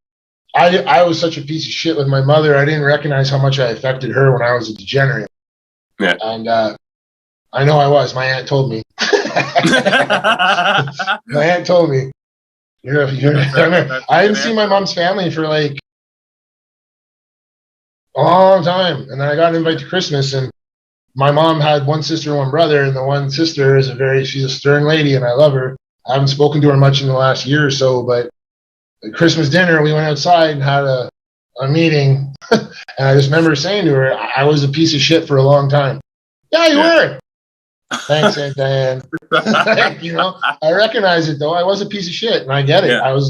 I was such a piece of shit with my mother. I didn't recognize how much I affected her when I was a degenerate. Yeah. And I know I was. My aunt told me. My aunt told me. I hadn't seen my mom's family for like a long time. And then I got invited to Christmas, and my mom had one sister and one brother, and the one sister is she's a stern lady, and I love her. I haven't spoken to her much in the last year or so, but at Christmas dinner, we went outside and had a meeting, and I just remember saying to her, I was a piece of shit for a long time. Yeah, you were. Thanks, Aunt Diane. I recognize it, though. I was a piece of shit, and I get it. Yeah.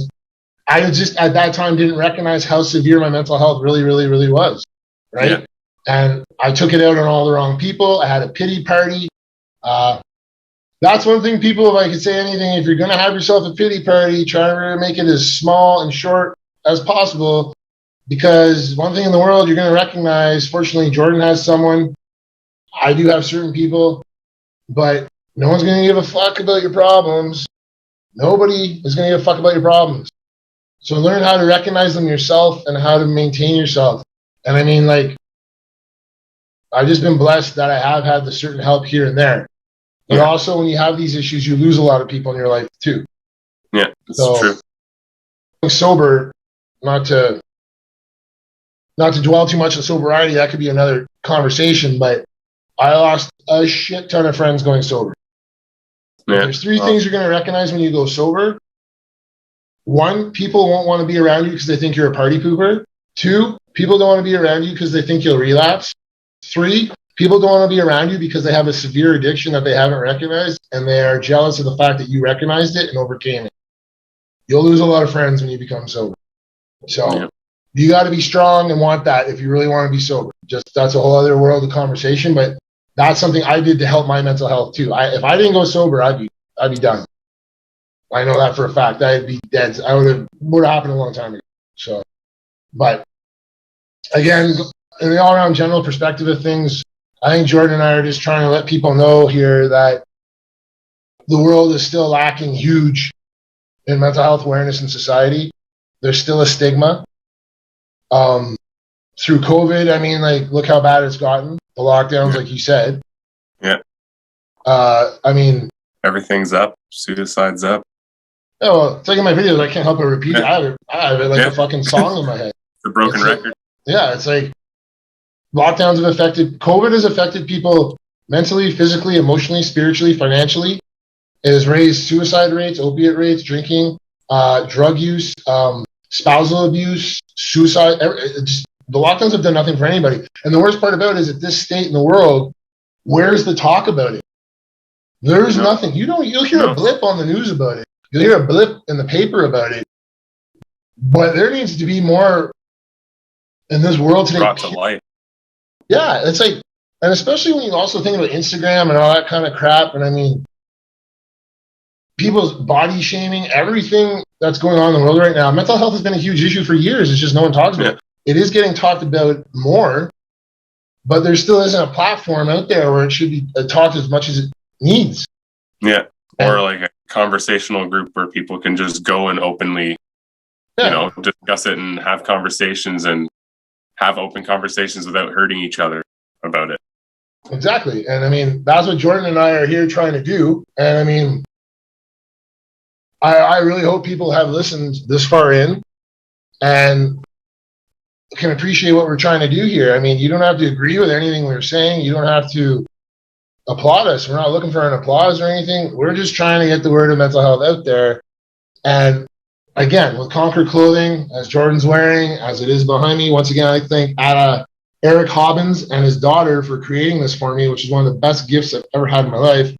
I just, at that time, didn't recognize how severe my mental health really, really, really was, right? Yeah. And I took it out on all the wrong people. I had a pity party. That's one thing, people, if I could say anything, if you're going to have yourself a pity party, try to make it as small and short as possible, because one thing in the world you're going to recognize, fortunately, Jordan has someone, I do have certain people, but no one's going to give a fuck about your problems. Nobody is going to give a fuck about your problems. So learn how to recognize them yourself and how to maintain yourself. And I mean, like, I've just been blessed that I have had the certain help here and there. But also, when you have these issues, you lose a lot of people in your life too. Yeah, that's true. Sober, not to dwell too much on sobriety, that could be another conversation, but I lost a shit ton of friends going sober. Yeah. There's three things you're going to recognize when you go sober. One, people won't want to be around you because they think you're a party pooper. Two, people don't want to be around you because they think you'll relapse. Three, people don't want to be around you because they have a severe addiction that they haven't recognized, and they are jealous of the fact that you recognized it and overcame it. You'll lose a lot of friends when you become sober. So you got to be strong and want that if you really want to be sober. Just that's a whole other world of conversation, but that's something I did to help my mental health too. If I didn't go sober, I'd be done. I know that for a fact. I'd be dead. Would have happened a long time ago. So, but again, in the all-around general perspective of things, I think Jordan and I are just trying to let people know here that the world is still lacking huge in mental health awareness in society. There's still a stigma. Through COVID, I mean, like, look how bad it's gotten. The lockdowns, like you said. Yeah. I mean, everything's up. Suicide's up. Yeah, well, it's like in my videos, I can't help but repeat it. I have it like a fucking song in my head. It's a broken record. It's like lockdowns have COVID has affected people mentally, physically, emotionally, spiritually, financially. It has raised suicide rates, opiate rates, drinking, drug use, spousal abuse, suicide. The lockdowns have done nothing for anybody. And the worst part about it is at this state in the world, where's the talk about it? There's nothing. You'll hear a blip on the news about it. You'll hear a blip in the paper about it. But there needs to be more in this world today. Brought to life. Yeah, it's like, and especially when you also think about Instagram and all that kind of crap. And I mean, people's body shaming, everything that's going on in the world right now. Mental health has been a huge issue for years. It's just no one talks about it. It is getting talked about more, but there still isn't a platform out there where it should be talked as much as it needs. Yeah. Or like a conversational group where people can just go and openly, discuss it and have conversations and have open conversations without hurting each other about it. Exactly. And I mean, that's what Jordan and I are here trying to do. And I mean, I really hope people have listened this far in and can appreciate what we're trying to do here. I mean, you don't have to agree with anything we're saying. You don't have to applaud us. We're not looking for an applause or anything. We're just trying to get the word of mental health out there. And again, with Conquer Clothing, as Jordan's wearing, as it is behind me, once again, I think Eric Hobbins and his daughter for creating this for me, which is one of the best gifts I've ever had in my life.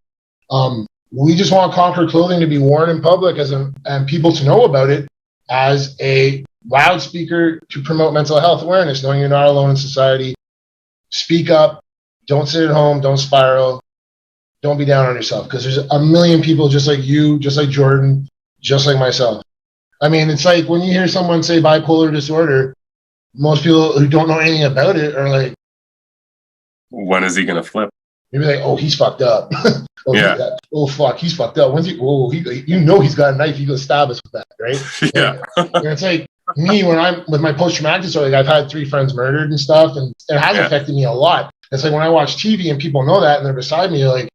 We just want Conquer Clothing to be worn in public and people to know about it as a loudspeaker to promote mental health awareness, knowing you're not alone in society. Speak up. Don't sit at home. Don't spiral. Don't be down on yourself, because there's a million people just like you, just like Jordan, just like myself. I mean, it's like when you hear someone say bipolar disorder, most people who don't know anything about it are like, when is he going to flip? You'd be like, oh, he's fucked up. Yeah. Fuck, he's fucked up. When's he? Oh, he's got a knife. He's gonna stab us with that, right? Yeah. And it's like me when I'm with my post-traumatic disorder. Like, I've had 3 friends murdered and stuff, and it has affected me a lot. It's like when I watch TV and people know that and they're beside me, you're like,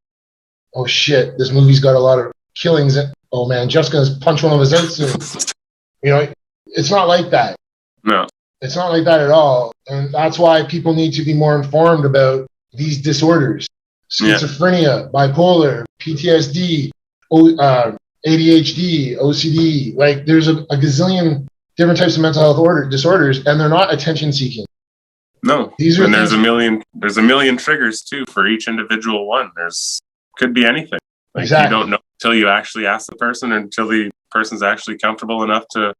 oh shit, this movie's got a lot of killings. Oh man, Jeff's gonna punch one of us out soon. You know, it's not like that. No, it's not like that at all, and that's why people need to be more informed about these disorders. Schizophrenia, bipolar, PTSD, ADHD, OCD. Like, there's a gazillion different types of mental health disorders, and they're not attention seeking. No, and there's a million triggers too for each individual one. Could be anything. Like, exactly. You don't know until you actually ask the person, or until the person's actually comfortable enough to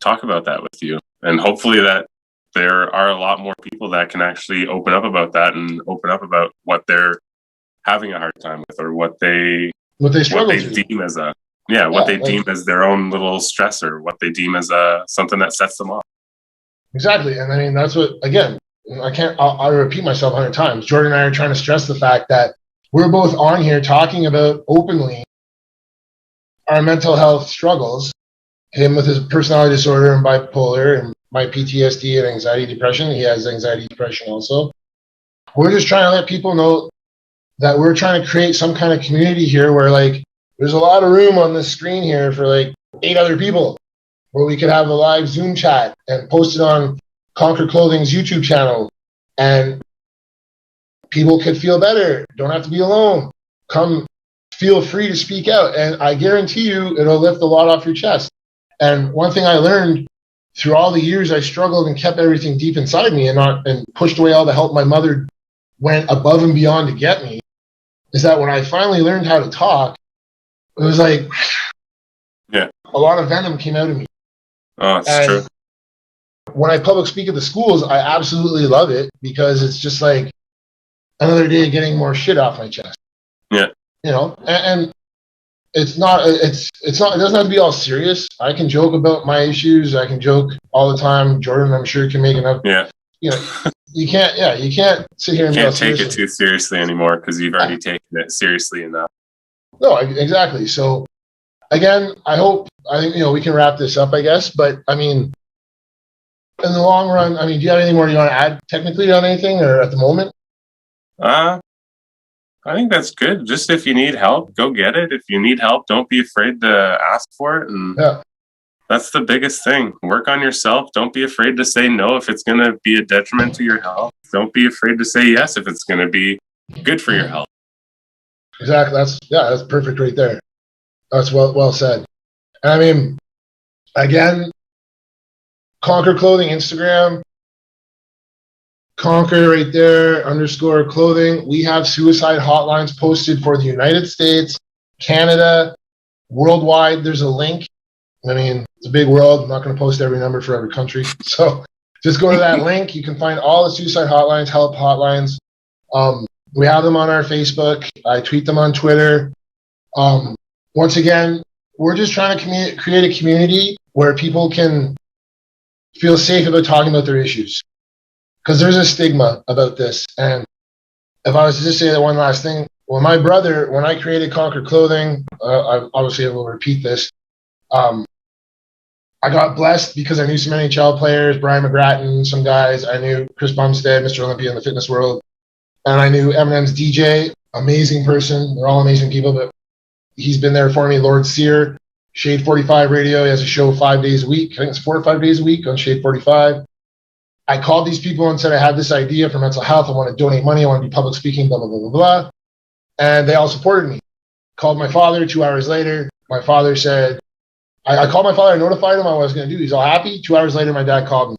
talk about that with you. And hopefully that there are a lot more people that can actually open up about that and open up about what they're having a hard time with, or what they deem as deem as their own little stressor, what they deem as something that sets them off. Exactly. And I mean, that's what, again, I'll repeat myself 100 times. Jordan and I are trying to stress the fact that we're both on here talking about openly our mental health struggles, him with his personality disorder and bipolar, and my PTSD and anxiety, depression. He has anxiety, depression also. We're just trying to let people know that we're trying to create some kind of community here where, like, there's a lot of room on this screen here for like 8 other people, where we could have a live Zoom chat and post it on Conquer Clothing's YouTube channel, and people could feel better. Don't have to be alone. Come, feel free to speak out, and I guarantee you it'll lift a lot off your chest. And one thing I learned through all the years I struggled and kept everything deep inside me and pushed away all the help my mother went above and beyond to get me, is that when I finally learned how to talk, it was like a lot of venom came out of me. Oh, it's true. When I public speak at the schools, I absolutely love it, because it's just like another day of getting more shit off my chest. Yeah. You know, and it doesn't have to be all serious. I can joke about my issues. I can joke all the time. Jordan, I'm sure, can make enough. Yeah. You know, you can't sit here and can't take it too seriously anymore, because you've already taken it seriously enough. No, exactly. So again, I think, we can wrap this up, I guess. But I mean, in the long run, I mean, do you have anything more you want to add technically on anything, or at the moment? I think that's good. Just if you need help, go get it. If you need help, don't be afraid to ask for it. And that's the biggest thing. Work on yourself. Don't be afraid to say no if it's going to be a detriment to your health. Don't be afraid to say yes if it's going to be good for your health. Exactly. That's perfect right there. That's well said. And I mean, again, Conquer Clothing Instagram, Conquer right there, _clothing. We have suicide hotlines posted for the United States, Canada, worldwide. There's a link. I mean, it's a big world. I'm not going to post every number for every country. So just go to that link. You can find all the suicide hotlines, help hotlines. We have them on our Facebook. I tweet them on Twitter. Once again, we're just trying to create a community where people can feel safe about talking about their issues. Because there's a stigma about this. And if I was to just say that one last thing, when I created Conquer Clothing, I obviously will repeat this. I got blessed because I knew some NHL players, Brian McGrattan, some guys. I knew Chris Bumstead, Mr. Olympia in the fitness world. And I knew Eminem's DJ, amazing person. They're all amazing people, but he's been there for me. Lord Sear, Shade 45 Radio. He has a show 5 days a week. I think it's 4 or 5 days a week on Shade 45. I called these people and said I had this idea for mental health. I want to donate money. I want to be public speaking, blah, blah, blah, blah, blah. And they all supported me. Called my father 2 hours later. My father said, I called my father. I notified him what I was going to do. He's all happy. 2 hours later, my dad called me.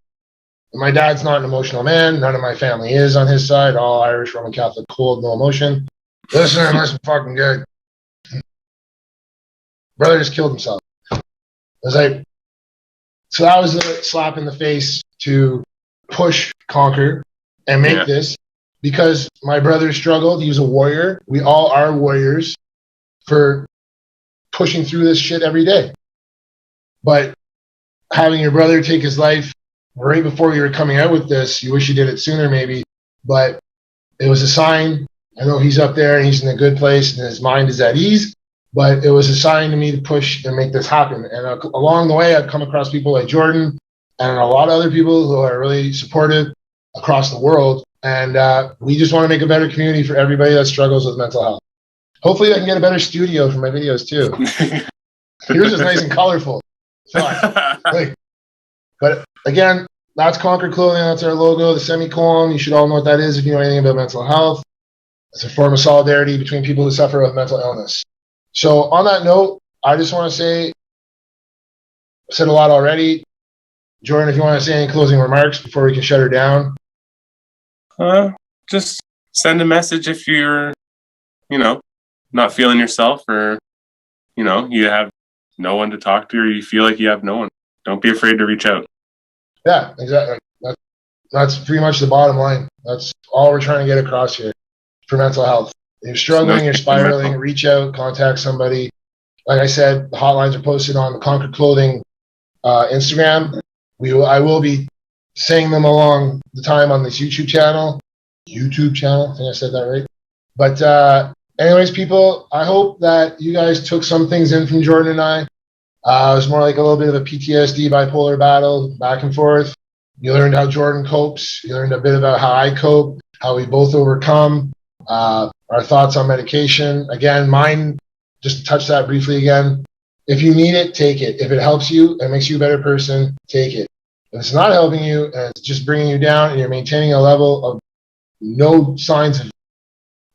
And my dad's not an emotional man. None of my family is on his side. All Irish, Roman Catholic, cold, no emotion. Listen, listen, fucking good. Brother just killed himself. I was like, so that was a slap in the face to push, conquer, and make this, because my brother struggled. He was a warrior. We all are warriors for pushing through this shit every day. But having your brother take his life right before you were coming out with this, you wish you did it sooner maybe, but it was a sign. I know he's up there and he's in a good place and his mind is at ease, but it was a sign to me to push and make this happen. And along the way, I've come across people like Jordan and a lot of other people who are really supportive across the world. And we just want to make a better community for everybody that struggles with mental health. Hopefully I can get a better studio for my videos too. Yours is nice and colorful. But again, that's Conquer Clothing. That's our logo, the semicolon. You should all know what that is if you know anything about mental health. It's a form of solidarity between people who suffer with mental illness. So on that note, I just want to say, I've said a lot already. Jordan, if you want to say any closing remarks before we can shut her down. Just send a message if you're, not feeling yourself, or, you have no one to talk to, or you feel like you have no one. Don't be afraid to reach out. Yeah, exactly. That's pretty much the bottom line. That's all we're trying to get across here for mental health. If you're struggling, you're spiraling, reach out, contact somebody. Like I said, the hotlines are posted on the Conquer Clothing Instagram. I will be saying them along the time on this YouTube channel. I think I said that right. But anyways, people, I hope that you guys took some things in from Jordan and I. It was more like a little bit of a PTSD bipolar battle, back and forth. You learned how Jordan copes. You learned a bit about how I cope, how we both overcome, our thoughts on medication. Again, mine, just to touch that briefly again, if you need it, take it. If it helps you and makes you a better person, take it. If it's not helping you and it's just bringing you down and you're maintaining a level of no signs of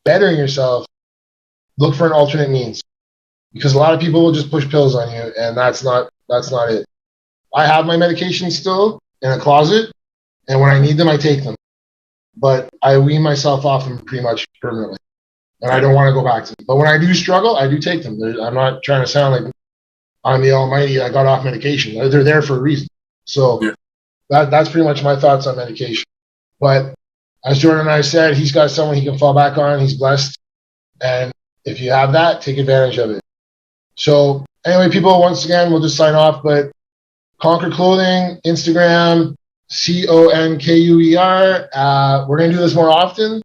bettering yourself, look for an alternate means. Because a lot of people will just push pills on you, and that's not it. I have my medication still in a closet, and when I need them, I take them. But I wean myself off them pretty much permanently, and I don't want to go back to them. But when I do struggle, I do take them. I'm not trying to sound like I'm the almighty. I got off medication. They're there for a reason. So that's pretty much my thoughts on medication. But as Jordan and I said, he's got someone he can fall back on. He's blessed, and if you have that, take advantage of it. So anyway, people, once again, we'll just sign off, but Conquer Clothing, Instagram, CONKUER. We're going to do this more often.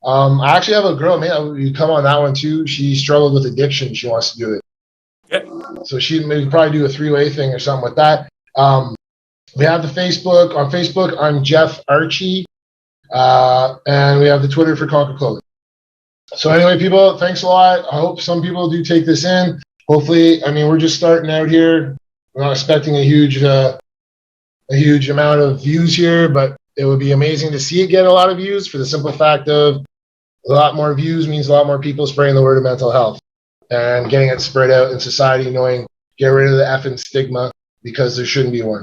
I actually have a girl, man, you come on that one too. She struggled with addiction. She wants to do it. Yeah. So we could probably do a 3-way thing or something with that. We have the Facebook. On Facebook, I'm Geoff Archie. And we have the Twitter for Conquer Clothing. So anyway, people, thanks a lot. I hope some people do take this in. Hopefully, we're just starting out here. We're not expecting a huge amount of views here, but it would be amazing to see it get a lot of views for the simple fact of a lot more views means a lot more people spreading the word of mental health and getting it spread out in society, knowing get rid of the effing stigma because there shouldn't be one.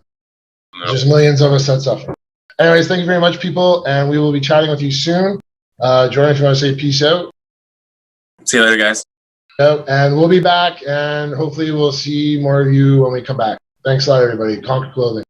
No. There's millions of us that suffer. Anyways, thank you very much, people, and we will be chatting with you soon. Jordan, if you want to say peace out. See you later, guys. And we'll be back, and hopefully we'll see more of you when we come back. Thanks a lot, everybody. Conquer Clothing.